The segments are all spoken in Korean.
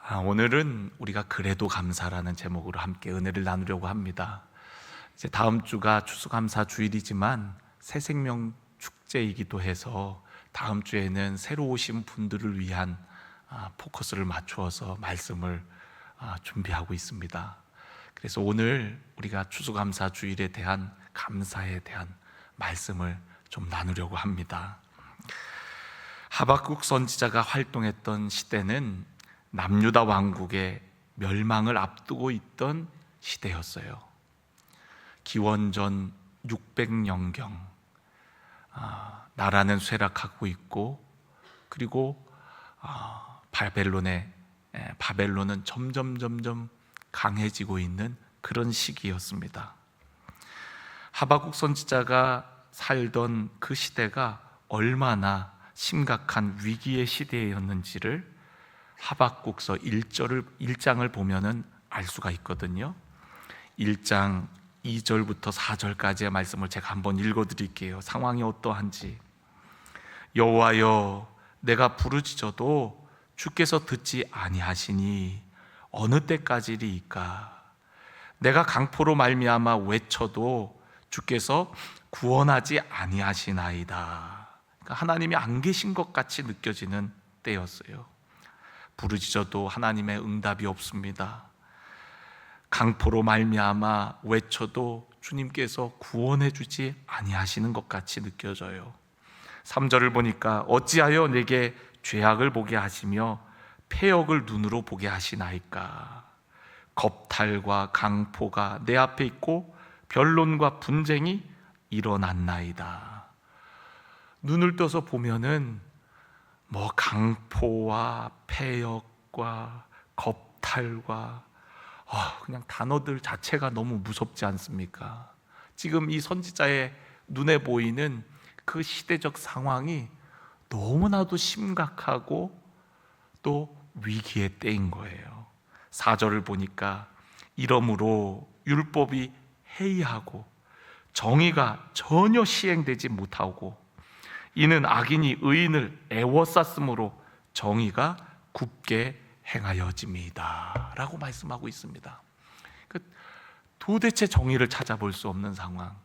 오늘은 우리가 그래도 감사라는 제목으로 함께 은혜를 나누려고 합니다. 이제 다음 주가 추수감사 주일이지만 새생명 축제이기도 해서 다음 주에는 새로 오신 분들을 위한 포커스를 맞추어서 말씀을 준비하고 있습니다. 그래서 오늘 우리가 추수감사 주일에 대한 감사에 대한 말씀을 좀 나누려고 합니다. 하박국 선지자가 활동했던 시대는 남유다 왕국의 멸망을 앞두고 있던 시대였어요. 기원전 600년경 나라는 쇠락하고 있고, 그리고 바벨론은 점점 강해지고 있는 그런 시기였습니다. 하박국 선지자가 살던 그 시대가 얼마나 심각한 위기의 시대였는지를 하박국서 1장을 보면은 알 수가 있거든요. 1장 2절부터 4절까지의 말씀을 제가 한번 읽어드릴게요. 상황이 어떠한지. 여호와여, 내가 부르짖어도 주께서 듣지 아니하시니 어느 때까지리이까? 내가 강포로 말미암아 외쳐도 주께서 구원하지 아니하시나이다. 그러니까 하나님이 안 계신 것 같이 느껴지는 때였어요. 부르짖어도 하나님의 응답이 없습니다. 강포로 말미암아 외쳐도 주님께서 구원해 주지 아니하시는 것 같이 느껴져요. 3절을 보니까 어찌하여 내게 죄악을 보게 하시며 패역을 눈으로 보게 하시나이까? 겁탈과 강포가 내 앞에 있고 변론과 분쟁이 일어났나이다. 눈을 떠서 보면은 강포와 패역과 겁탈과 그냥 단어들 자체가 너무 무섭지 않습니까? 지금 이 선지자의 눈에 보이는 그 시대적 상황이 너무나도 심각하고 또 위기의 때인 거예요. 4절을 보니까 이러므로 율법이 해이하고 정의가 전혀 시행되지 못하고 이는 악인이 의인을 애워쌌으므로 정의가 굽게 행하여짐이다 라고 말씀하고 있습니다. 도대체 정의를 찾아볼 수 없는 상황,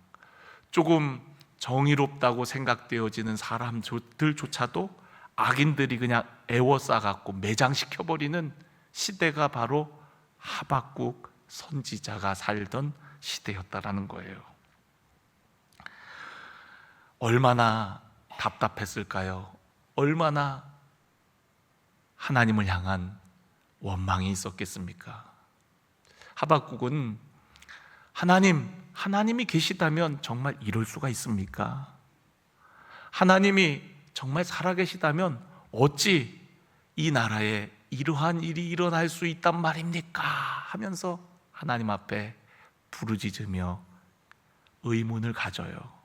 조금 정의롭다고 생각되어지는 사람들조차도 악인들이 그냥 애워싸갖고 매장시켜버리는 시대가 바로 하박국 선지자가 살던 시대였다라는 거예요. 얼마나 답답했을까요? 얼마나 하나님을 향한 원망이 있었겠습니까? 하박국은 하나님이 계시다면 정말 이럴 수가 있습니까? 하나님이 정말 살아계시다면 어찌 이 나라에 이러한 일이 일어날 수 있단 말입니까? 하면서 하나님 앞에 부르짖으며 의문을 가져요.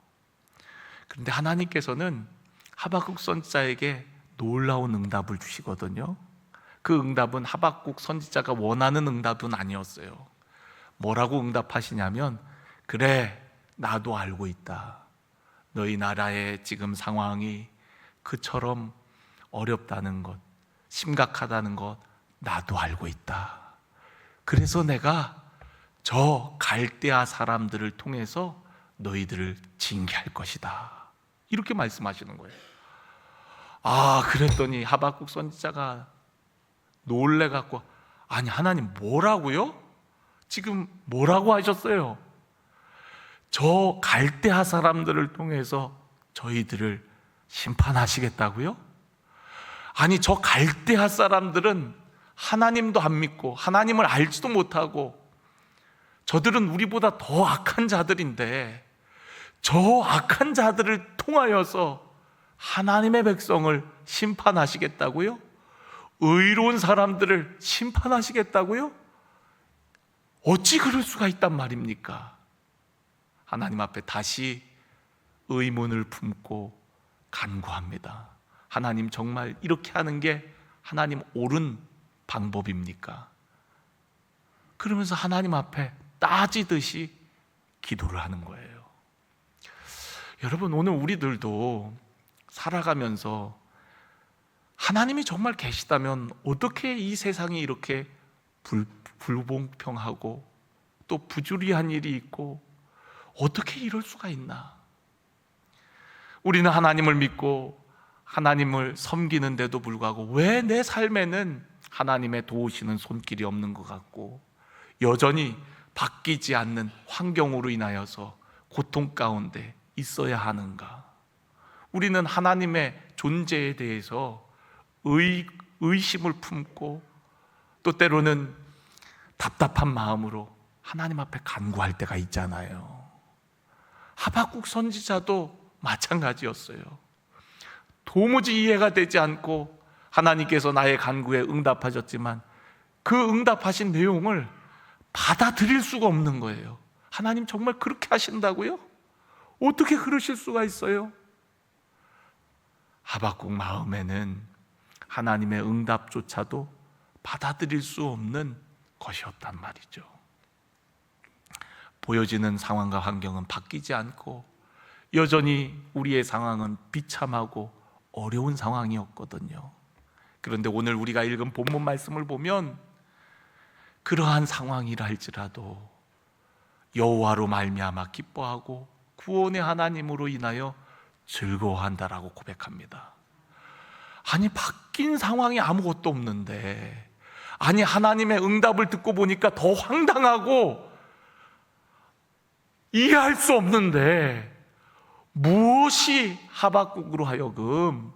그런데 하나님께서는 하박국 선지자에게 놀라운 응답을 주시거든요. 그 응답은 하박국 선지자가 원하는 응답은 아니었어요. 뭐라고 응답하시냐면, 그래, 나도 알고 있다. 너희 나라의 지금 상황이 그처럼 어렵다는 것, 심각하다는 것 나도 알고 있다. 그래서 내가 저 갈대아 사람들을 통해서 너희들을 징계할 것이다. 이렇게 말씀하시는 거예요. 그랬더니 하박국 선지자가 놀래갖고, 아니 하나님 뭐라고요? 지금 뭐라고 하셨어요? 저 갈대아 사람들을 통해서 저희들을 심판하시겠다고요? 아니 저 갈대아 사람들은 하나님도 안 믿고 하나님을 알지도 못하고 저들은 우리보다 더 악한 자들인데 저 악한 자들을 통하여서 하나님의 백성을 심판하시겠다고요? 의로운 사람들을 심판하시겠다고요? 어찌 그럴 수가 있단 말입니까? 하나님 앞에 다시 의문을 품고 간구합니다. 하나님, 정말 이렇게 하는 게 하나님 옳은 방법입니까? 그러면서 하나님 앞에 따지듯이 기도를 하는 거예요. 여러분, 오늘 우리들도 살아가면서 하나님이 정말 계시다면 어떻게 이 세상이 이렇게 불공평하고 또 부주의한 일이 있고 어떻게 이럴 수가 있나? 우리는 하나님을 믿고 하나님을 섬기는데도 불구하고 왜 내 삶에는 하나님의 도우시는 손길이 없는 것 같고 여전히 바뀌지 않는 환경으로 인하여서 고통 가운데 있어야 하는가? 우리는 하나님의 존재에 대해서 의심을 품고 또 때로는 답답한 마음으로 하나님 앞에 간구할 때가 있잖아요. 하박국 선지자도 마찬가지였어요. 도무지 이해가 되지 않고 하나님께서 나의 간구에 응답하셨지만 그 응답하신 내용을 받아들일 수가 없는 거예요. 하나님 정말 그렇게 하신다고요? 어떻게 그러실 수가 있어요? 하박국 마음에는 하나님의 응답조차도 받아들일 수 없는 것이었단 말이죠. 보여지는 상황과 환경은 바뀌지 않고 여전히 우리의 상황은 비참하고 어려운 상황이었거든요. 그런데 오늘 우리가 읽은 본문 말씀을 보면 그러한 상황이라 할지라도 여호와로 말미암아 기뻐하고 구원의 하나님으로 인하여 즐거워한다라고 고백합니다. 아니, 바뀐 상황이 아무것도 없는데, 아니, 하나님의 응답을 듣고 보니까 더 황당하고 이해할 수 없는데 무엇이 하박국으로 하여금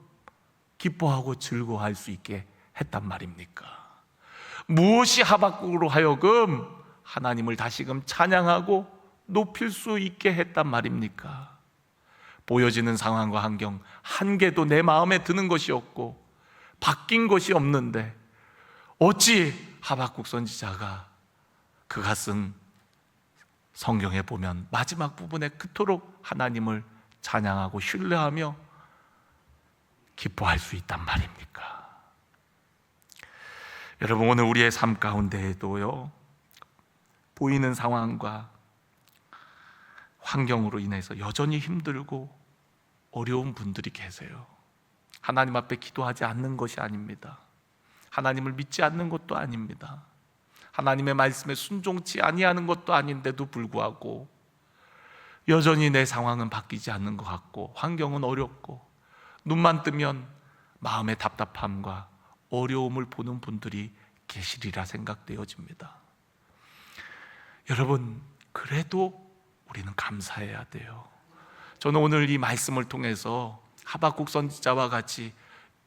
기뻐하고 즐거워할 수 있게 했단 말입니까? 무엇이 하박국으로 하여금 하나님을 다시금 찬양하고 높일 수 있게 했단 말입니까? 보여지는 상황과 환경 한 개도 내 마음에 드는 것이 없고 바뀐 것이 없는데 어찌 하박국 선지자가 그가 쓴 성경에 보면 마지막 부분에 그토록 하나님을 찬양하고 신뢰하며 기뻐할 수 있단 말입니까? 여러분, 오늘 우리의 삶 가운데에도요, 보이는 상황과 환경으로 인해서 여전히 힘들고 어려운 분들이 계세요. 하나님 앞에 기도하지 않는 것이 아닙니다. 하나님을 믿지 않는 것도 아닙니다. 하나님의 말씀에 순종치 아니하는 것도 아닌데도 불구하고 여전히 내 상황은 바뀌지 않는 것 같고 환경은 어렵고 눈만 뜨면 마음의 답답함과 어려움을 보는 분들이 계시리라 생각되어집니다. 여러분, 그래도 우리는 감사해야 돼요. 저는 오늘 이 말씀을 통해서 하박국 선지자와 같이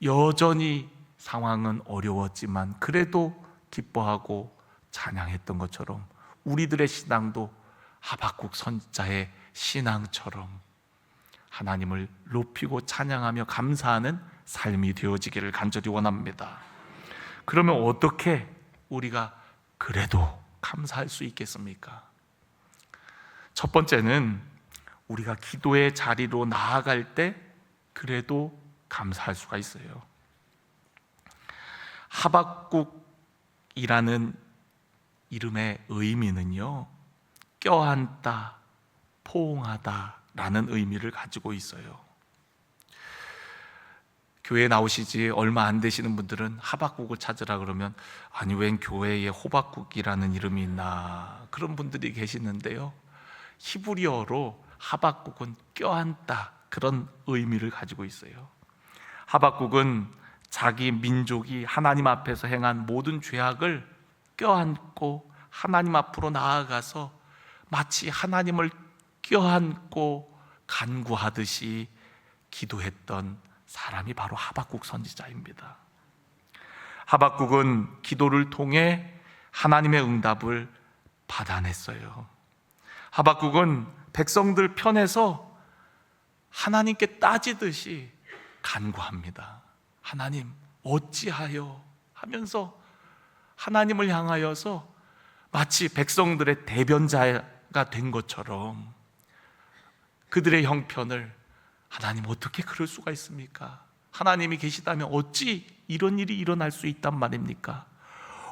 여전히 상황은 어려웠지만 그래도 기뻐하고 찬양했던 것처럼 우리들의 신앙도 하박국 선지자의 신앙처럼 하나님을 높이고 찬양하며 감사하는 삶이 되어지기를 간절히 원합니다. 그러면 어떻게 우리가 그래도 감사할 수 있겠습니까? 첫 번째는 우리가 기도의 자리로 나아갈 때 그래도 감사할 수가 있어요. 하박국이라는 이름의 의미는요, 껴안다, 포옹하다라는 의미를 가지고 있어요. 교회에 나오시지 얼마 안 되시는 분들은 하박국을 찾으라 그러면 아니, 웬 교회에 호박국이라는 이름이 있나, 그런 분들이 계시는데요, 히브리어로 하박국은 껴안다, 그런 의미를 가지고 있어요. 하박국은 자기 민족이 하나님 앞에서 행한 모든 죄악을 껴안고 하나님 앞으로 나아가서 마치 하나님을 껴안고 간구하듯이 기도했던 사람이 바로 하박국 선지자입니다. 하박국은 기도를 통해 하나님의 응답을 받아냈어요. 하박국은 백성들 편에서 하나님께 따지듯이 간구합니다. 하나님, 어찌하여 하면서 하나님을 향하여서 마치 백성들의 대변자가 된 것처럼 그들의 형편을, 하나님 어떻게 그럴 수가 있습니까? 하나님이 계시다면 어찌 이런 일이 일어날 수 있단 말입니까?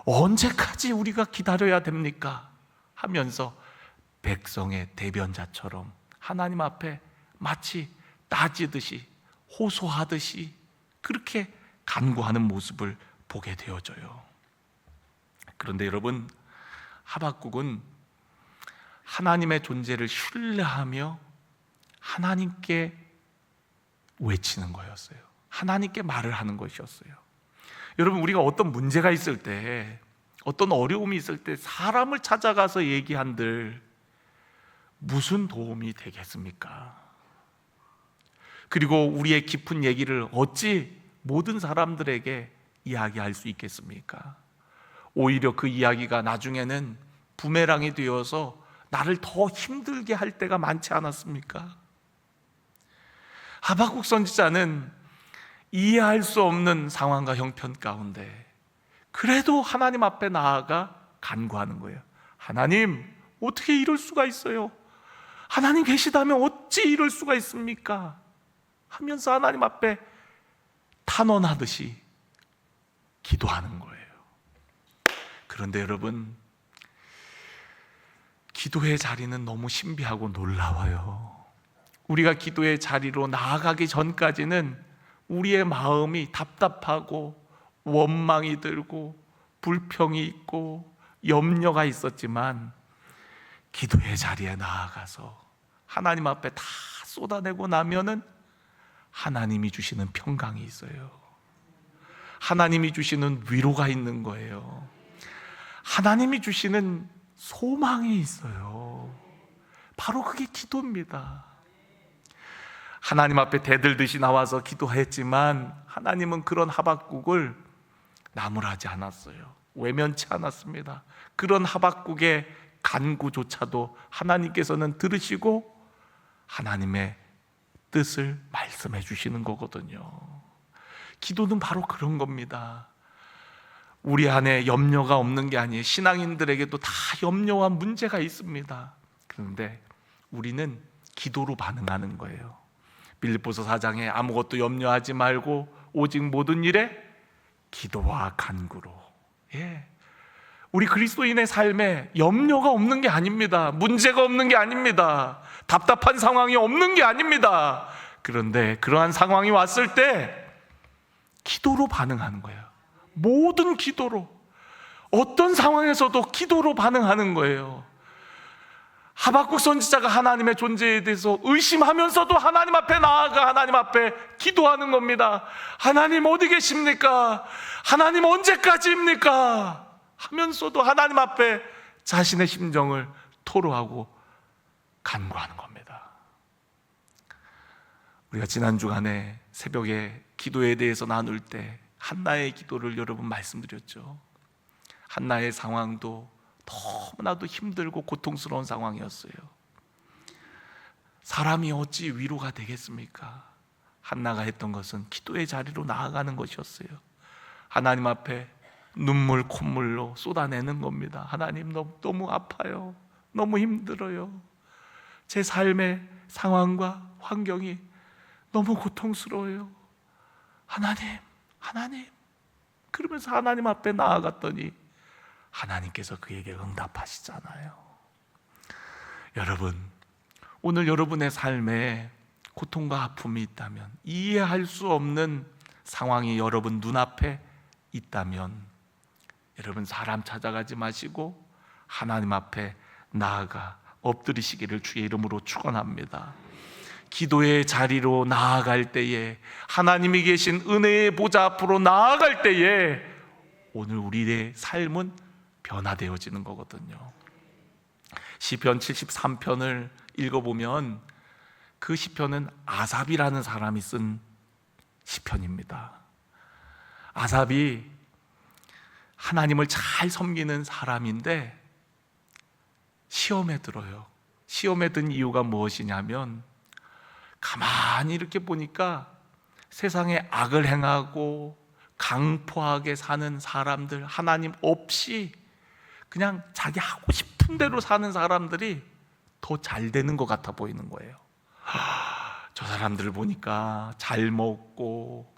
언제까지 우리가 기다려야 됩니까? 하면서 백성의 대변자처럼 하나님 앞에 마치 따지듯이 호소하듯이 그렇게 간구하는 모습을 보게 되어져요. 그런데 여러분, 하박국은 하나님의 존재를 신뢰하며 하나님께 외치는 거였어요. 하나님께 말을 하는 것이었어요. 여러분, 우리가 어떤 문제가 있을 때, 어떤 어려움이 있을 때 사람을 찾아가서 얘기한들 무슨 도움이 되겠습니까? 그리고 우리의 깊은 얘기를 어찌 모든 사람들에게 이야기할 수 있겠습니까? 오히려 그 이야기가 나중에는 부메랑이 되어서 나를 더 힘들게 할 때가 많지 않았습니까? 하박국 선지자는 이해할 수 없는 상황과 형편 가운데 그래도 하나님 앞에 나아가 간구하는 거예요. 하나님, 어떻게 이럴 수가 있어요? 하나님 계시다면 어찌 이럴 수가 있습니까? 하면서 하나님 앞에 탄원하듯이 기도하는 거예요. 그런데 여러분, 기도의 자리는 너무 신비하고 놀라워요. 우리가 기도의 자리로 나아가기 전까지는 우리의 마음이 답답하고 원망이 들고 불평이 있고 염려가 있었지만, 기도의 자리에 나아가서 하나님 앞에 다 쏟아내고 나면은 하나님이 주시는 평강이 있어요. 하나님이 주시는 위로가 있는 거예요. 하나님이 주시는 소망이 있어요. 바로 그게 기도입니다. 하나님 앞에 대들듯이 나와서 기도했지만 하나님은 그런 하박국을 나무라지 않았어요. 외면치 않았습니다. 그런 하박국의 간구조차도 하나님께서는 들으시고 하나님의 뜻을 말씀해 주시는 거거든요. 기도는 바로 그런 겁니다. 우리 안에 염려가 없는 게 아니에요. 신앙인들에게도 다 염려와 문제가 있습니다. 그런데 우리는 기도로 반응하는 거예요. 빌립보서 4장에 아무것도 염려하지 말고 오직 모든 일에 기도와 간구로. 우리 그리스도인의 삶에 염려가 없는 게 아닙니다. 문제가 없는 게 아닙니다. 답답한 상황이 없는 게 아닙니다. 그런데 그러한 상황이 왔을 때 기도로 반응하는 거예요. 모든 기도로, 어떤 상황에서도 기도로 반응하는 거예요. 하박국 선지자가 하나님의 존재에 대해서 의심하면서도 하나님 앞에 나아가 하나님 앞에 기도하는 겁니다. 하나님 어디 계십니까? 하나님 언제까지입니까? 하면서도 하나님 앞에 자신의 심정을 토로하고 간구하는 겁니다. 우리가 지난 주간에 새벽에 기도에 대해서 나눌 때 한나의 기도를 여러분 말씀드렸죠. 한나의 상황도 너무나도 힘들고 고통스러운 상황이었어요. 사람이 어찌 위로가 되겠습니까? 한나가 했던 것은 기도의 자리로 나아가는 것이었어요. 하나님 앞에 눈물 콧물로 쏟아내는 겁니다. 하나님, 너무 아파요. 너무 힘들어요. 제 삶의 상황과 환경이 너무 고통스러워요. 하나님. 그러면서 하나님 앞에 나아갔더니 하나님께서 그에게 응답하시잖아요. 여러분, 오늘 여러분의 삶에 고통과 아픔이 있다면, 이해할 수 없는 상황이 여러분 눈앞에 있다면, 여러분 사람 찾아가지 마시고 하나님 앞에 나아가 엎드리시기를 주의 이름으로 축원합니다. 기도의 자리로 나아갈 때에, 하나님이 계신 은혜의 보좌 앞으로 나아갈 때에 오늘 우리의 삶은 변화되어지는 거거든요. 시편 73편을 읽어보면 그 시편은 아삽이라는 사람이 쓴 시편입니다. 아삽이 하나님을 잘 섬기는 사람인데 시험에 들어요. 시험에 든 이유가 무엇이냐면, 가만히 이렇게 보니까 세상에 악을 행하고 강포하게 사는 사람들, 하나님 없이 그냥 자기 하고 싶은 대로 사는 사람들이 더 잘 되는 것 같아 보이는 거예요. 저 사람들을 보니까 잘 먹고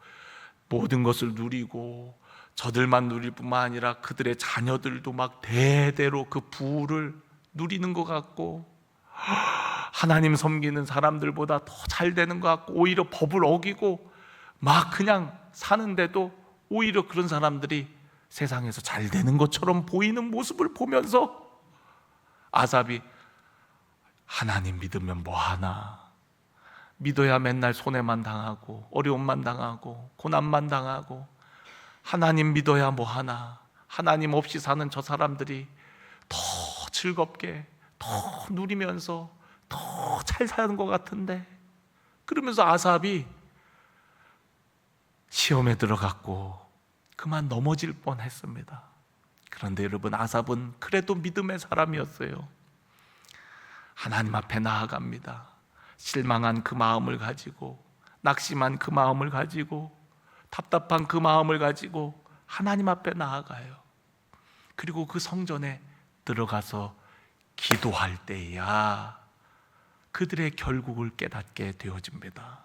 모든 것을 누리고, 저들만 누릴 뿐만 아니라 그들의 자녀들도 막 대대로 그 부를 누리는 것 같고, 하나님 섬기는 사람들보다 더 잘 되는 것 같고, 오히려 법을 어기고 막 그냥 사는데도 오히려 그런 사람들이 세상에서 잘 되는 것처럼 보이는 모습을 보면서 아삽이 하나님 믿으면 뭐하나, 믿어야 맨날 손해만 당하고 어려움만 당하고 고난만 당하고, 하나님 믿어야 뭐하나, 하나님 없이 사는 저 사람들이 더 즐겁게 더 누리면서 더 잘 사는 것 같은데, 그러면서 아삽이 시험에 들어갔고 그만 넘어질 뻔했습니다. 그런데 여러분, 아삽은 그래도 믿음의 사람이었어요. 하나님 앞에 나아갑니다. 실망한 그 마음을 가지고, 낙심한 그 마음을 가지고, 답답한 그 마음을 가지고 하나님 앞에 나아가요. 그리고 그 성전에 들어가서 기도할 때야 그들의 결국을 깨닫게 되어집니다.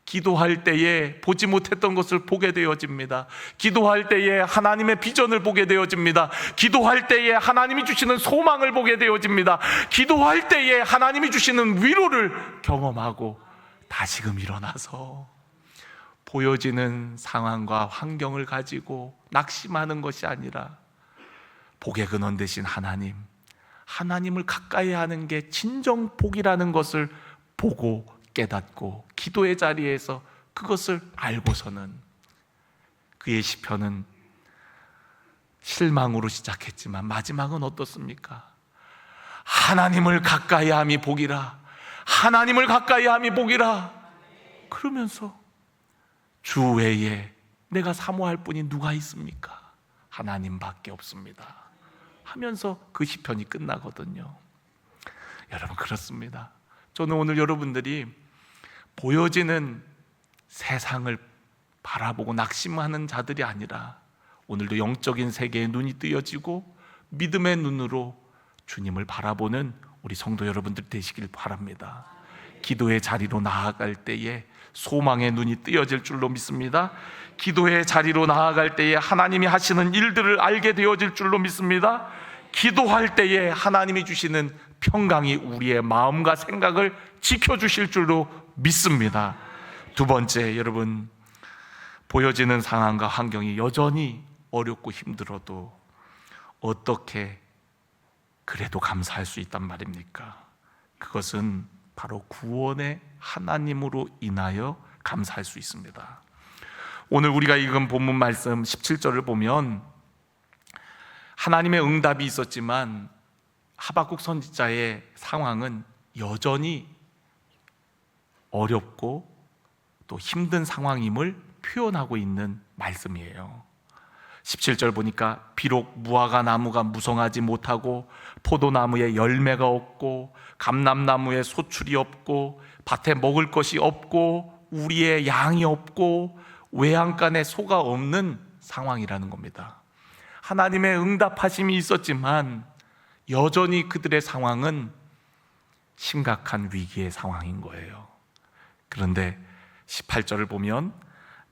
기도할 때에 보지 못했던 것을 보게 되어집니다. 기도할 때에 하나님의 비전을 보게 되어집니다. 기도할 때에 하나님이 주시는 소망을 보게 되어집니다. 기도할 때에 하나님이 주시는 위로를 경험하고 다시금 일어나서 보여지는 상황과 환경을 가지고 낙심하는 것이 아니라 복의 근원 되신 하나님, 하나님을 가까이 하는 게 진정 복이라는 것을 보고 깨닫고 기도의 자리에서 그것을 알고서는, 그의 시편은 실망으로 시작했지만 마지막은 어떻습니까? 하나님을 가까이 함이 복이라, 하나님을 가까이 함이 복이라. 그러면서 주 외에 내가 사모할 분이 누가 있습니까? 하나님밖에 없습니다 하면서 그 시편이 끝나거든요. 여러분, 그렇습니다. 저는 오늘 여러분들이 보여지는 세상을 바라보고 낙심하는 자들이 아니라 오늘도 영적인 세계에 눈이 뜨여지고 믿음의 눈으로 주님을 바라보는 우리 성도 여러분들 되시길 바랍니다. 기도의 자리로 나아갈 때에 소망의 눈이 뜨여질 줄로 믿습니다. 기도의 자리로 나아갈 때에 하나님이 하시는 일들을 알게 되어질 줄로 믿습니다. 기도할 때에 하나님이 주시는 평강이 우리의 마음과 생각을 지켜주실 줄로 믿습니다. 두 번째, 여러분, 보여지는 상황과 환경이 여전히 어렵고 힘들어도 어떻게 그래도 감사할 수 있단 말입니까? 그것은 바로 구원의 하나님으로 인하여 감사할 수 있습니다. 오늘 우리가 읽은 본문 말씀 17절을 보면 하나님의 응답이 있었지만 하박국 선지자의 상황은 여전히 어렵고 또 힘든 상황임을 표현하고 있는 말씀이에요. 17절 보니까 비록 무화과 나무가 무성하지 못하고 포도나무에 열매가 없고 감람나무에 소출이 없고 밭에 먹을 것이 없고 우리의 양이 없고 외양간에 소가 없는 상황이라는 겁니다. 하나님의 응답하심이 있었지만 여전히 그들의 상황은 심각한 위기의 상황인 거예요. 그런데 18절을 보면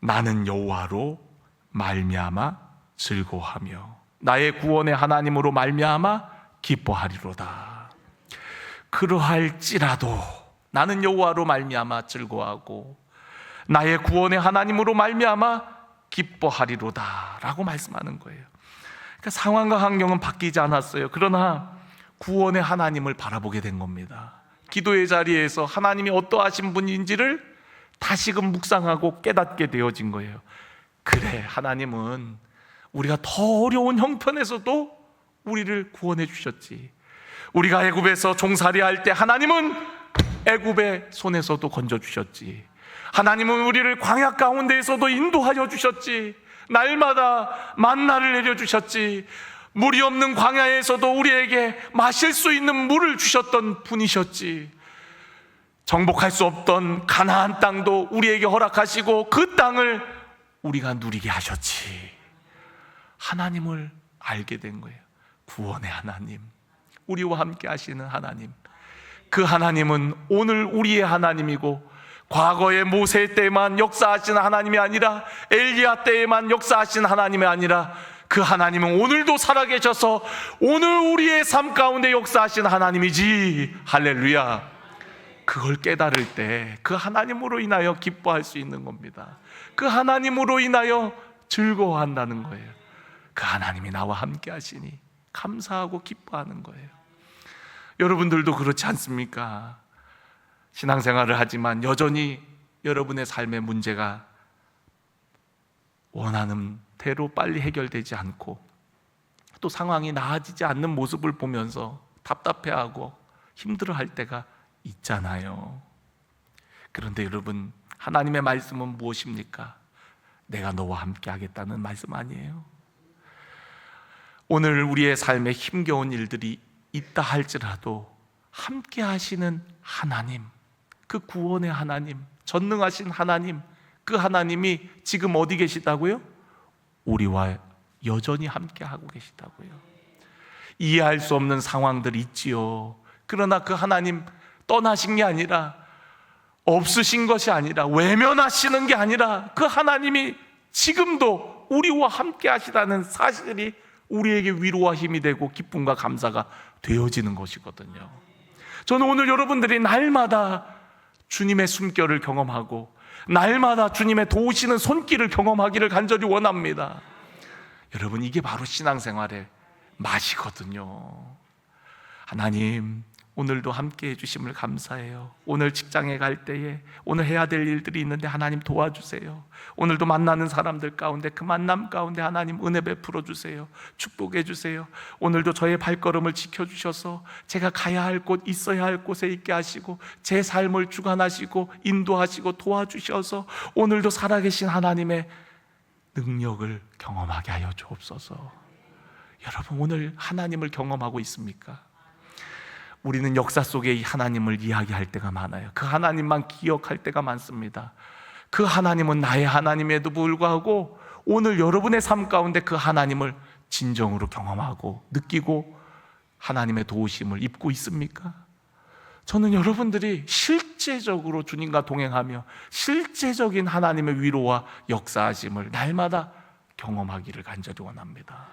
나는 여호와로 말미암아 즐거워하며 나의 구원의 하나님으로 말미암아 기뻐하리로다. 그러할지라도 나는 여호와로 말미암아 즐거워하고 나의 구원의 하나님으로 말미암아 기뻐하리로다 라고 말씀하는 거예요. 그러니까 상황과 환경은 바뀌지 않았어요. 그러나 구원의 하나님을 바라보게 된 겁니다. 기도의 자리에서 하나님이 어떠하신 분인지를 다시금 묵상하고 깨닫게 되어진 거예요. 그래, 하나님은 우리가 더 어려운 형편에서도 우리를 구원해 주셨지. 우리가 애굽에서 종살이할 때 하나님은 애굽의 손에서도 건져 주셨지. 하나님은 우리를 광야 가운데에서도 인도하여 주셨지. 날마다 만나를 내려주셨지. 물이 없는 광야에서도 우리에게 마실 수 있는 물을 주셨던 분이셨지. 정복할 수 없던 가나안 땅도 우리에게 허락하시고 그 땅을 우리가 누리게 하셨지. 하나님을 알게 된 거예요. 구원의 하나님, 우리와 함께 하시는 하나님. 그 하나님은 오늘 우리의 하나님이고 과거의 모세 때만 역사하신 하나님이 아니라 엘리야 때에만 역사하신 하나님이 아니라 그 하나님은 오늘도 살아계셔서 오늘 우리의 삶 가운데 역사하신 하나님이지. 할렐루야. 그걸 깨달을 때 그 하나님으로 인하여 기뻐할 수 있는 겁니다. 그 하나님으로 인하여 즐거워한다는 거예요. 그 하나님이 나와 함께 하시니 감사하고 기뻐하는 거예요. 여러분들도 그렇지 않습니까? 신앙생활을 하지만 여전히 여러분의 삶의 문제가 원하는 대로 빨리 해결되지 않고 또 상황이 나아지지 않는 모습을 보면서 답답해하고 힘들어할 때가 있잖아요. 그런데 여러분, 하나님의 말씀은 무엇입니까? 내가 너와 함께 하겠다는 말씀 아니에요? 오늘 우리의 삶에 힘겨운 일들이 있다 할지라도 함께 하시는 하나님, 그 구원의 하나님, 전능하신 하나님, 그 하나님이 지금 어디 계시다고요? 우리와 여전히 함께 하고 계시다고요. 이해할 수 없는 상황들이 있지요. 그러나 그 하나님 떠나신 게 아니라, 없으신 것이 아니라, 외면하시는 게 아니라 그 하나님이 지금도 우리와 함께 하시다는 사실이 우리에게 위로와 힘이 되고 기쁨과 감사가 되어지는 것이거든요. 저는 오늘 여러분들이 날마다 주님의 숨결을 경험하고 날마다 주님의 도우시는 손길을 경험하기를 간절히 원합니다. 여러분, 이게 바로 신앙생활의 맛이거든요. 하나님, 오늘도 함께 해주심을 감사해요. 오늘 직장에 갈 때에 오늘 해야 될 일들이 있는데 하나님 도와주세요. 오늘도 만나는 사람들 가운데 그 만남 가운데 하나님 은혜 베풀어 주세요. 축복해 주세요. 오늘도 저의 발걸음을 지켜주셔서 제가 가야 할 곳, 있어야 할 곳에 있게 하시고 제 삶을 주관하시고 인도하시고 도와주셔서 오늘도 살아계신 하나님의 능력을 경험하게 하여 주옵소서. 여러분, 오늘 하나님을 경험하고 있습니까? 우리는 역사 속에 이 하나님을 이야기할 때가 많아요. 그 하나님만 기억할 때가 많습니다. 그 하나님은 나의 하나님에도 불구하고 오늘 여러분의 삶 가운데 그 하나님을 진정으로 경험하고 느끼고 하나님의 도우심을 입고 있습니까? 저는 여러분들이 실제적으로 주님과 동행하며 실제적인 하나님의 위로와 역사하심을 날마다 경험하기를 간절히 원합니다.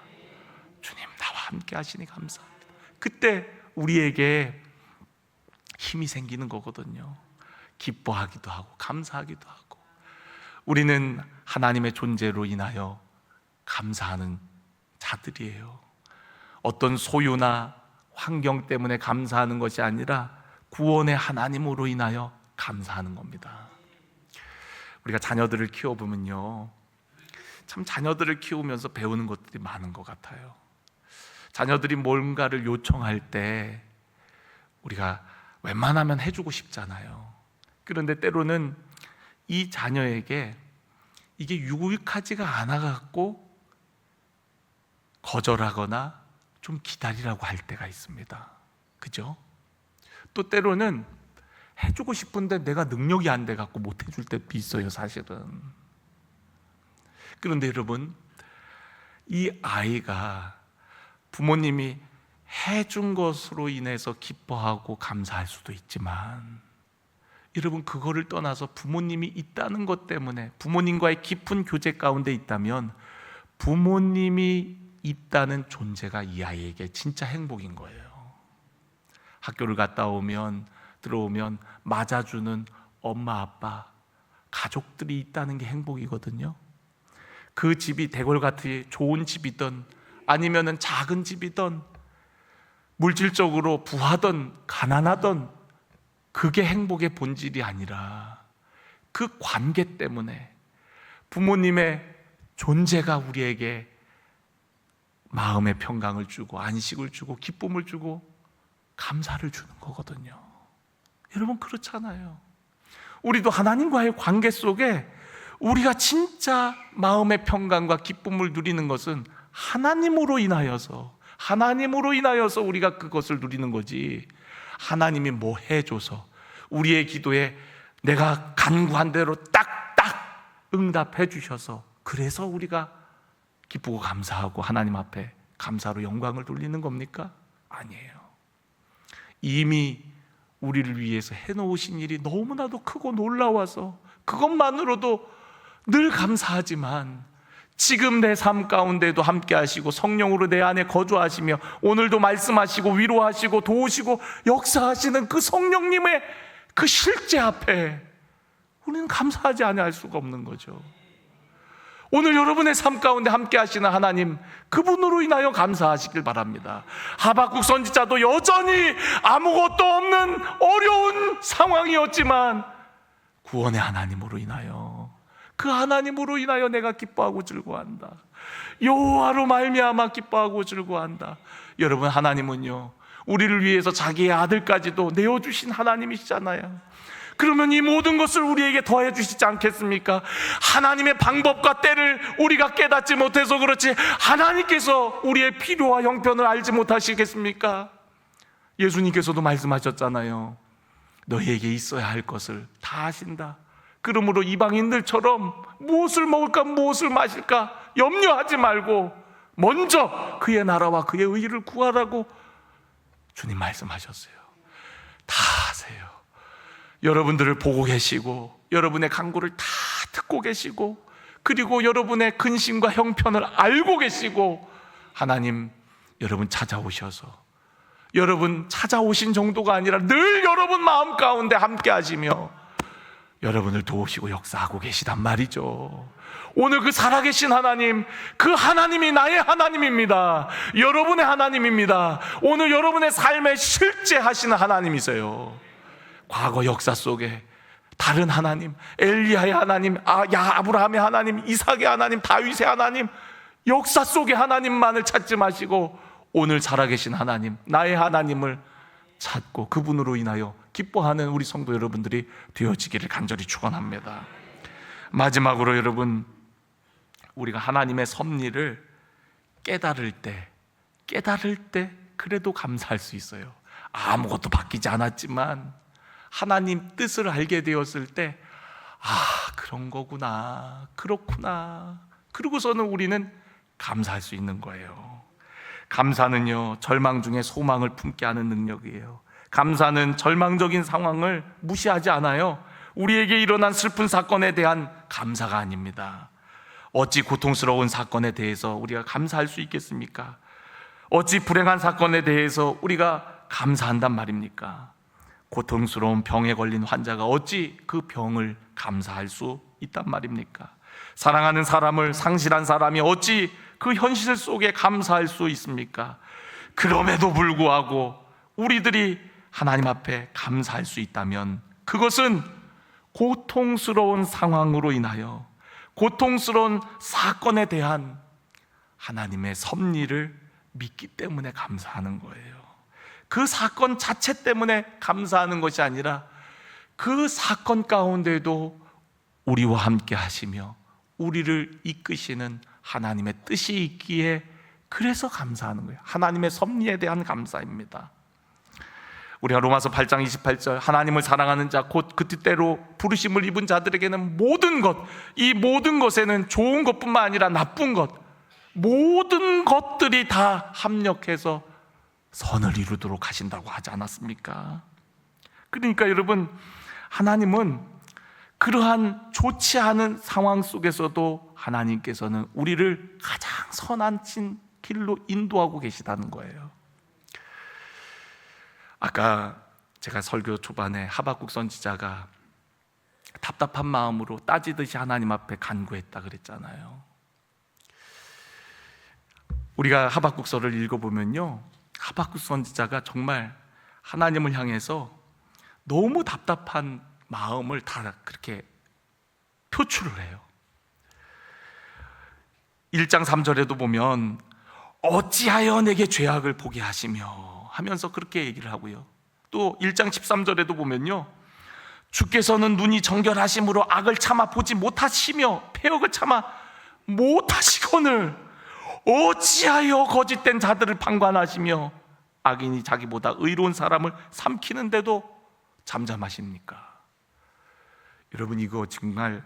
주님, 나와 함께 하시니 감사합니다. 그때 우리에게 힘이 생기는 거거든요. 기뻐하기도 하고 감사하기도 하고. 우리는 하나님의 존재로 인하여 감사하는 자들이에요. 어떤 소유나 환경 때문에 감사하는 것이 아니라 구원의 하나님으로 인하여 감사하는 겁니다. 우리가 자녀들을 키워보면요, 참 자녀들을 키우면서 배우는 것들이 많은 것 같아요. 자녀들이 뭔가를 요청할 때 우리가 웬만하면 해주고 싶잖아요. 그런데 때로는 이 자녀에게 이게 유익하지가 않아갖고 거절하거나 좀 기다리라고 할 때가 있습니다. 그죠? 또 때로는 해주고 싶은데 내가 능력이 안 돼갖고 못 해줄 때도 있어요, 사실은. 그런데 여러분, 이 아이가 부모님이 해준 것으로 인해서 기뻐하고 감사할 수도 있지만, 여러분, 그거를 떠나서 부모님이 있다는 것 때문에 부모님과의 깊은 교제 가운데 있다면 부모님이 있다는 존재가 이 아이에게 진짜 행복인 거예요. 학교를 갔다 오면 들어오면 맞아주는 엄마, 아빠, 가족들이 있다는 게 행복이거든요. 그 집이 대궐같이 좋은 집이든 아니면은 작은 집이든 물질적으로 부하든 가난하든 그게 행복의 본질이 아니라 그 관계 때문에 부모님의 존재가 우리에게 마음의 평강을 주고 안식을 주고 기쁨을 주고 감사를 주는 거거든요. 여러분, 그렇잖아요. 우리도 하나님과의 관계 속에 우리가 진짜 마음의 평강과 기쁨을 누리는 것은 하나님으로 인하여서 우리가 그것을 누리는 거지, 하나님이 뭐 해줘서 우리의 기도에 내가 간구한 대로 딱딱 응답해 주셔서 그래서 우리가 기쁘고 감사하고 하나님 앞에 감사로 영광을 돌리는 겁니까? 아니에요. 이미 우리를 위해서 해놓으신 일이 너무나도 크고 놀라워서 그것만으로도 늘 감사하지만 지금 내 삶 가운데도 함께 하시고 성령으로 내 안에 거주하시며 오늘도 말씀하시고 위로하시고 도우시고 역사하시는 그 성령님의 그 실제 앞에 우리는 감사하지 않을 수가 없는 거죠. 오늘 여러분의 삶 가운데 함께 하시는 하나님, 그분으로 인하여 감사하시길 바랍니다. 하박국 선지자도 여전히 아무것도 없는 어려운 상황이었지만 구원의 하나님으로 인하여, 그 하나님으로 인하여 내가 기뻐하고 즐거워한다. 여호와로 말미암아 기뻐하고 즐거워한다. 여러분, 하나님은요, 우리를 위해서 자기의 아들까지도 내어주신 하나님이시잖아요. 그러면 이 모든 것을 우리에게 더해 주시지 않겠습니까? 하나님의 방법과 때를 우리가 깨닫지 못해서 그렇지 하나님께서 우리의 필요와 형편을 알지 못하시겠습니까? 예수님께서도 말씀하셨잖아요. 너희에게 있어야 할 것을 다 아신다. 그러므로 이방인들처럼 무엇을 먹을까 무엇을 마실까 염려하지 말고 먼저 그의 나라와 그의 의를 구하라고 주님 말씀하셨어요. 다 하세요. 여러분들을 보고 계시고 여러분의 간구를 다 듣고 계시고 그리고 여러분의 근심과 형편을 알고 계시고 하나님, 여러분 찾아오셔서 여러분 찾아오신 정도가 아니라 늘 여러분 마음 가운데 함께 하시며 여러분을 도우시고 역사하고 계시단 말이죠. 오늘 그 살아계신 하나님, 그 하나님이 나의 하나님입니다. 여러분의 하나님입니다. 오늘 여러분의 삶에 실제 하시는 하나님이세요. 과거 역사 속에 다른 하나님, 엘리야의 하나님, 아브라함의 하나님, 이삭의 하나님, 다윗의 하나님, 역사 속의 하나님만을 찾지 마시고 오늘 살아계신 하나님, 나의 하나님을 찾고 그분으로 인하여 기뻐하는 우리 성도 여러분들이 되어지기를 간절히 축원합니다. 마지막으로 여러분, 우리가 하나님의 섭리를 깨달을 때 그래도 감사할 수 있어요. 아무것도 바뀌지 않았지만 하나님 뜻을 알게 되었을 때 그런 거구나, 그렇구나, 그러고서는 우리는 감사할 수 있는 거예요. 감사는요, 절망 중에 소망을 품게 하는 능력이에요. 감사는 절망적인 상황을 무시하지 않아요. 우리에게 일어난 슬픈 사건에 대한 감사가 아닙니다. 어찌 고통스러운 사건에 대해서 우리가 감사할 수 있겠습니까? 어찌 불행한 사건에 대해서 우리가 감사한단 말입니까? 고통스러운 병에 걸린 환자가 어찌 그 병을 감사할 수 있단 말입니까? 사랑하는 사람을 상실한 사람이 어찌 그 현실 속에 감사할 수 있습니까? 그럼에도 불구하고 우리들이 하나님 앞에 감사할 수 있다면 그것은 고통스러운 상황으로 인하여 고통스러운 사건에 대한 하나님의 섭리를 믿기 때문에 감사하는 거예요. 그 사건 자체 때문에 감사하는 것이 아니라 그 사건 가운데도 우리와 함께 하시며 우리를 이끄시는 하나님의 뜻이 있기에 그래서 감사하는 거예요. 하나님의 섭리에 대한 감사입니다. 우리가 로마서 8장 28절, 하나님을 사랑하는 자 곧 그 뜻대로 부르심을 입은 자들에게는 모든 것, 이 모든 것에는 좋은 것뿐만 아니라 나쁜 것, 모든 것들이 다 합력해서 선을 이루도록 하신다고 하지 않았습니까? 그러니까 여러분, 하나님은 그러한 좋지 않은 상황 속에서도 하나님께서는 우리를 가장 선한 길로 인도하고 계시다는 거예요. 아까 제가 설교 초반에 하박국 선지자가 답답한 마음으로 따지듯이 하나님 앞에 간구했다 그랬잖아요. 우리가 하박국서를 읽어보면요, 하박국 선지자가 정말 하나님을 향해서 너무 답답한 마음을 다 그렇게 표출을 해요. 1장 3절에도 보면 어찌하여 내게 죄악을 보게 하시며 하면서 그렇게 얘기를 하고요. 또 1장 13절에도 보면요, 주께서는 눈이 정결하심으로 악을 참아 보지 못하시며 폐역을 참아 못하시거늘 어찌하여 거짓된 자들을 판관하시며 악인이 자기보다 의로운 사람을 삼키는데도 잠잠하십니까? 여러분, 이거 정말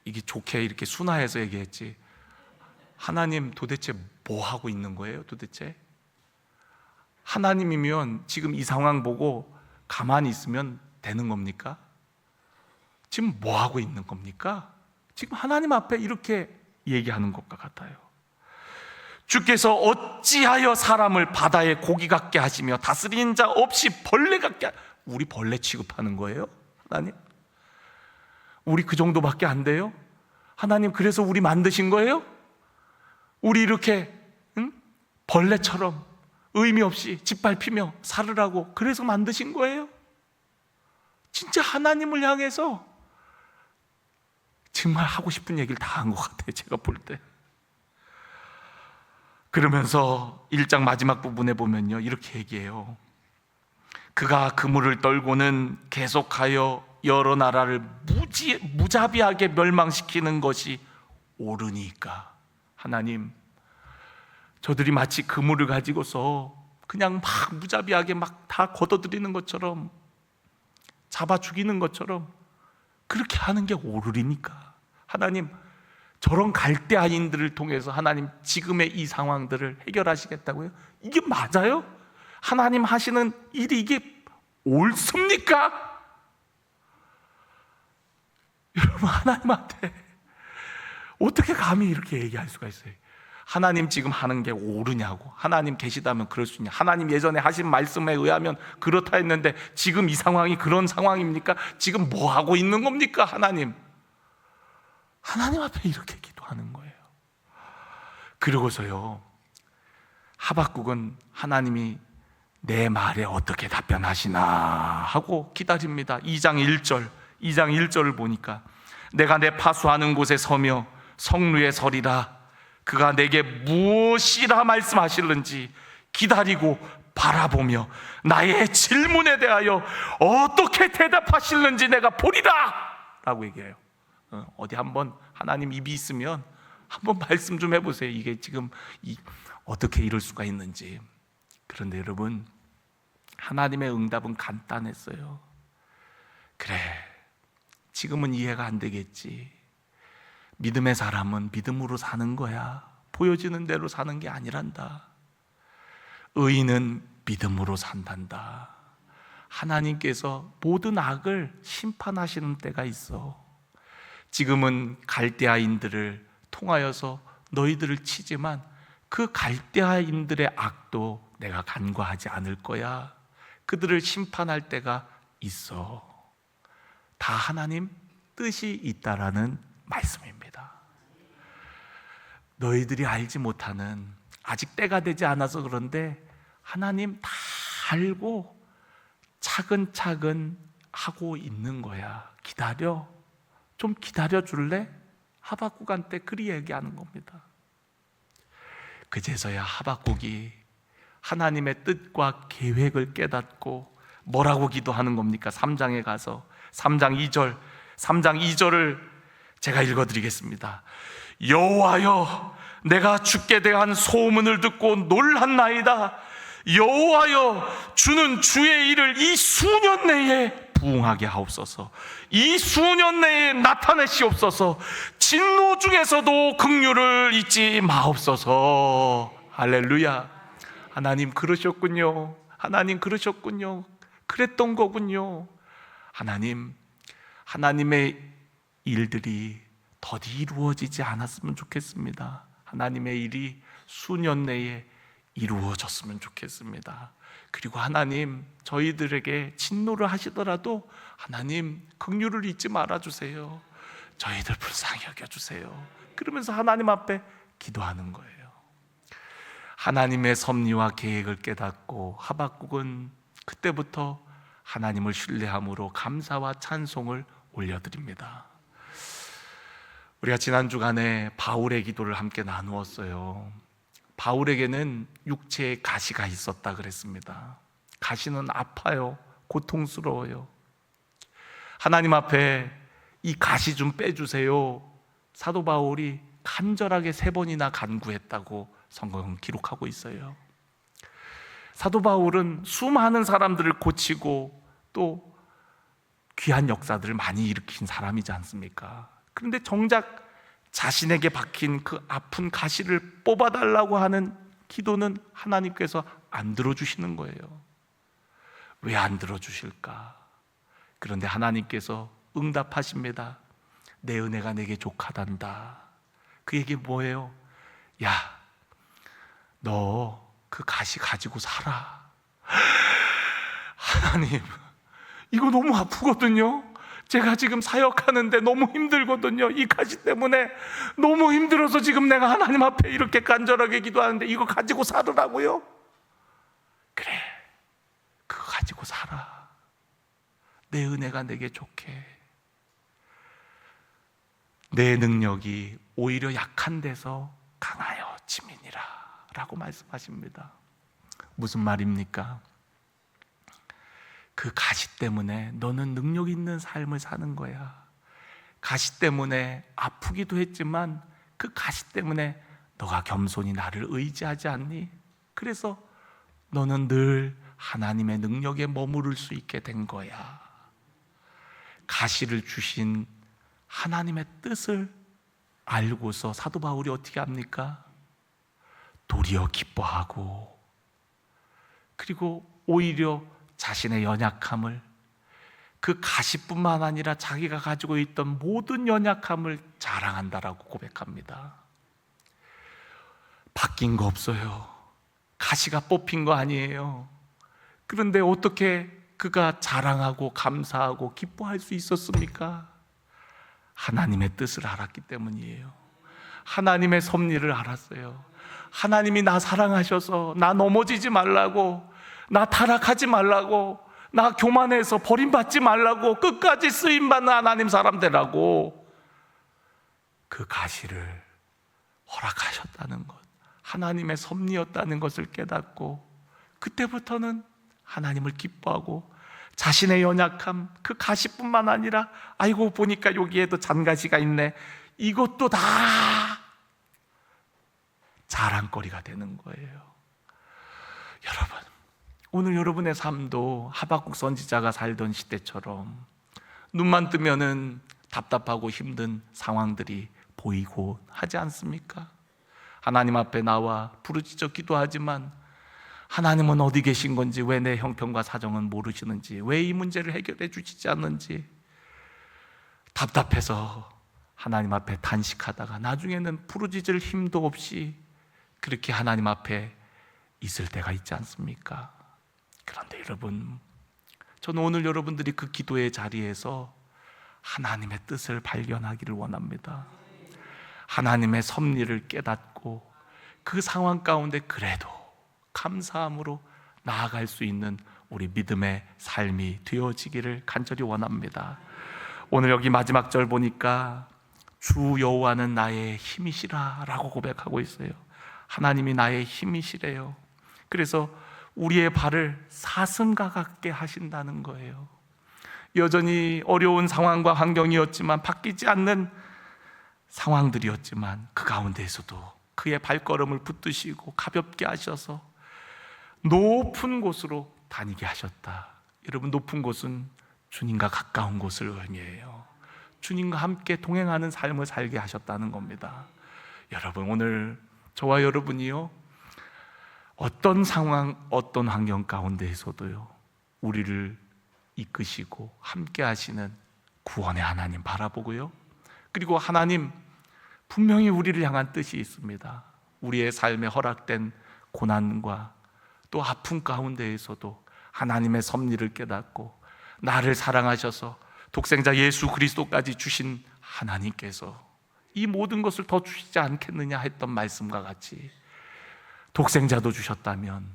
이게 좋게 이렇게 순화해서 얘기했지, 하나님 도대체 뭐 하고 있는 거예요? 도대체 하나님이면 지금 이 상황 보고 가만히 있으면 되는 겁니까? 지금 뭐 하고 있는 겁니까? 지금 하나님 앞에 이렇게 얘기하는 것과 같아요. 주께서 어찌하여 사람을 바다의 고기 같게 하시며 다스리는 자 없이 벌레 같게 우리 벌레 취급하는 거예요? 하나님, 우리 그 정도밖에 안 돼요? 하나님, 그래서 우리 만드신 거예요? 우리 이렇게 벌레처럼 의미 없이 짓밟히며 살으라고 그래서 만드신 거예요? 진짜 하나님을 향해서 정말 하고 싶은 얘기를 다 한 것 같아요, 제가 볼 때. 그러면서 1장 마지막 부분에 보면요, 이렇게 얘기해요. 그가 그물을 떨고는 계속하여 여러 나라를 무자비하게 멸망시키는 것이 옳으니까. 하나님, 저들이 마치 그물을 가지고서 그냥 막 무자비하게 막 다 걷어들이는 것처럼, 잡아 죽이는 것처럼 그렇게 하는 게 옳으니까. 하나님, 저런 갈대아인들을 통해서 하나님 지금의 이 상황들을 해결하시겠다고요? 이게 맞아요? 하나님 하시는 일이 이게 옳습니까? 여러분, 하나님한테 어떻게 감히 이렇게 얘기할 수가 있어요? 하나님 지금 하는 게 옳으냐고. 하나님 계시다면 그럴 수 있냐? 하나님 예전에 하신 말씀에 의하면 그렇다 했는데 지금 이 상황이 그런 상황입니까? 지금 뭐 하고 있는 겁니까? 하나님 앞에 이렇게 기도하는 거예요. 그러고서요, 하박국은 하나님이 내 말에 어떻게 답변하시나 하고 기다립니다. 2장 1절을 보니까 내가 내 파수하는 곳에 서며 성루에 서리라. 그가 내게 무엇이라 말씀하실는지 기다리고 바라보며 나의 질문에 대하여 어떻게 대답하실는지 내가 보리라 라고 얘기해요. 어디 한번 하나님 입이 있으면 한번 말씀 좀 해보세요. 이게 지금 어떻게 이럴 수가 있는지. 그런데 여러분, 하나님의 응답은 간단했어요. 그래, 지금은 이해가 안 되겠지. 믿음의 사람은 믿음으로 사는 거야. 보여지는 대로 사는 게 아니란다. 의인은 믿음으로 산단다. 하나님께서 모든 악을 심판하시는 때가 있어. 지금은 갈대아인들을 통하여서 너희들을 치지만 그 갈대아인들의 악도 내가 간과하지 않을 거야. 그들을 심판할 때가 있어. 다 하나님 뜻이 있다라는 말씀입니다. 너희들이 알지 못하는, 아직 때가 되지 않아서 그런데 하나님 다 알고 차근차근 하고 있는 거야. 기다려. 좀 기다려 줄래? 하박국한테 그리 얘기하는 겁니다. 그제서야 하박국이 하나님의 뜻과 계획을 깨닫고 뭐라고 기도하는 겁니까? 3장에 가서 3장 2절을 제가 읽어드리겠습니다. 여호와여, 내가 주께 대한 소문을 듣고 놀랐나이다. 여호와여, 주는 주의 일을 이 수년 내에 부응하게 하옵소서. 이 수년 내에 나타내시옵소서. 진노 중에서도 긍휼을 잊지 마옵소서. 할렐루야. 하나님 그러셨군요. 하나님 그러셨군요. 그랬던 거군요. 하나님의 일들이 더디 이루어지지 않았으면 좋겠습니다. 하나님의 일이 수년 내에 이루어졌으면 좋겠습니다. 그리고 하나님, 저희들에게 진노를 하시더라도 하나님 긍휼을 잊지 말아주세요. 저희들 불쌍히 여겨주세요. 그러면서 하나님 앞에 기도하는 거예요. 하나님의 섭리와 계획을 깨닫고 하박국은 그때부터 하나님을 신뢰함으로 감사와 찬송을 올려드립니다. 우리가 지난 주간에 바울의 기도를 함께 나누었어요. 바울에게는 육체에 가시가 있었다 그랬습니다. 가시는 아파요. 고통스러워요. 하나님 앞에 이 가시 좀 빼주세요. 사도 바울이 간절하게 3번이나 간구했다고 성경은 기록하고 있어요. 사도 바울은 수많은 사람들을 고치고 또 귀한 역사들을 많이 일으킨 사람이지 않습니까? 그런데 정작 자신에게 박힌 그 아픈 가시를 뽑아달라고 하는 기도는 하나님께서 안 들어주시는 거예요. 왜 안 들어주실까? 그런데 하나님께서 응답하십니다. 내 은혜가 내게 족하단다. 그 얘기 뭐예요? 야, 너 그 가시 가지고 살아. 하나님, 이거 너무 아프거든요. 제가 지금 사역하는데 너무 힘들거든요. 이 가시 때문에 너무 힘들어서 지금 내가 하나님 앞에 이렇게 간절하게 기도하는데 이거 가지고 살으라고요? 그래, 그거 가지고 살아. 내 은혜가 내게 좋게. 내 능력이 오히려 약한 데서 강하여 지민이라 라고 말씀하십니다. 무슨 말입니까? 그 가시 때문에 너는 능력 있는 삶을 사는 거야. 가시 때문에 아프기도 했지만 그 가시 때문에 너가 겸손히 나를 의지하지 않니? 그래서 너는 늘 하나님의 능력에 머무를 수 있게 된 거야. 가시를 주신 하나님의 뜻을 알고서 사도 바울이 어떻게 합니까? 도리어 기뻐하고, 그리고 오히려 자신의 연약함을, 그 가시뿐만 아니라 자기가 가지고 있던 모든 연약함을 자랑한다라고 고백합니다. 바뀐 거 없어요. 가시가 뽑힌 거 아니에요. 그런데 어떻게 그가 자랑하고 감사하고 기뻐할 수 있었습니까? 하나님의 뜻을 알았기 때문이에요. 하나님의 섭리를 알았어요. 하나님이 나 사랑하셔서 나 넘어지지 말라고, 나 타락하지 말라고, 나 교만해서 버림받지 말라고, 끝까지 쓰임받는 하나님 사람 되라고 그 가시를 허락하셨다는 것, 하나님의 섭리였다는 것을 깨닫고, 그때부터는 하나님을 기뻐하고 자신의 연약함, 그 가시뿐만 아니라 아이고 보니까 여기에도 잔가시가 있네, 이것도 다 자랑거리가 되는 거예요. 여러분, 오늘 여러분의 삶도 하박국 선지자가 살던 시대처럼 눈만 뜨면은 답답하고 힘든 상황들이 보이고 하지 않습니까? 하나님 앞에 나와 부르짖어 기도하지만 하나님은 어디 계신 건지, 왜 내 형편과 사정은 모르시는지, 왜 이 문제를 해결해 주시지 않는지 답답해서 하나님 앞에 단식하다가 나중에는 부르짖을 힘도 없이 그렇게 하나님 앞에 있을 때가 있지 않습니까? 그런데 여러분, 저는 오늘 여러분들이 그 기도의 자리에서 하나님의 뜻을 발견하기를 원합니다. 하나님의 섭리를 깨닫고 그 상황 가운데 그래도 감사함으로 나아갈 수 있는 우리 믿음의 삶이 되어지기를 간절히 원합니다. 오늘 여기 마지막 절 보니까 주 여호와는 나의 힘이시라 라고 고백하고 있어요. 하나님이 나의 힘이시래요. 그래서 우리의 발을 사슴과 같게 하신다는 거예요. 여전히 어려운 상황과 환경이었지만, 바뀌지 않는 상황들이었지만 그 가운데에서도 그의 발걸음을 붙드시고 가볍게 하셔서 높은 곳으로 다니게 하셨다. 여러분, 높은 곳은 주님과 가까운 곳을 의미해요. 주님과 함께 동행하는 삶을 살게 하셨다는 겁니다. 여러분, 오늘 저와 여러분이요, 어떤 상황, 어떤 환경 가운데에서도요, 우리를 이끄시고 함께 하시는 구원의 하나님 바라보고요, 그리고 하나님 분명히 우리를 향한 뜻이 있습니다. 우리의 삶에 허락된 고난과 또 아픔 가운데에서도 하나님의 섭리를 깨닫고 나를 사랑하셔서 독생자 예수 그리스도까지 주신 하나님께서 이 모든 것을 더 주시지 않겠느냐 했던 말씀과 같이 독생자도 주셨다면,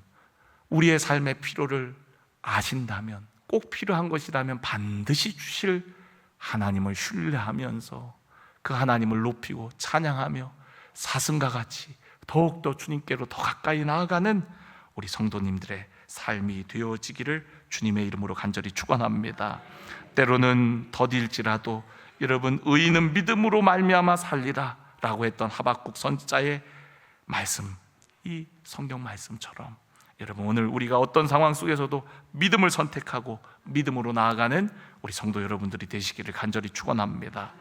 우리의 삶의 필요를 아신다면, 꼭 필요한 것이라면 반드시 주실 하나님을 신뢰하면서 그 하나님을 높이고 찬양하며 사슴과 같이 더욱더 주님께로 더 가까이 나아가는 우리 성도님들의 삶이 되어지기를 주님의 이름으로 간절히 축원합니다. 때로는 더딜지라도 여러분, 의인은 믿음으로 말미암아 살리라 라고 했던 하박국 선지자의 말씀, 이 성경 말씀처럼 여러분, 오늘 우리가 어떤 상황 속에서도 믿음을 선택하고 믿음으로 나아가는 우리 성도 여러분들이 되시기를 간절히 축원합니다.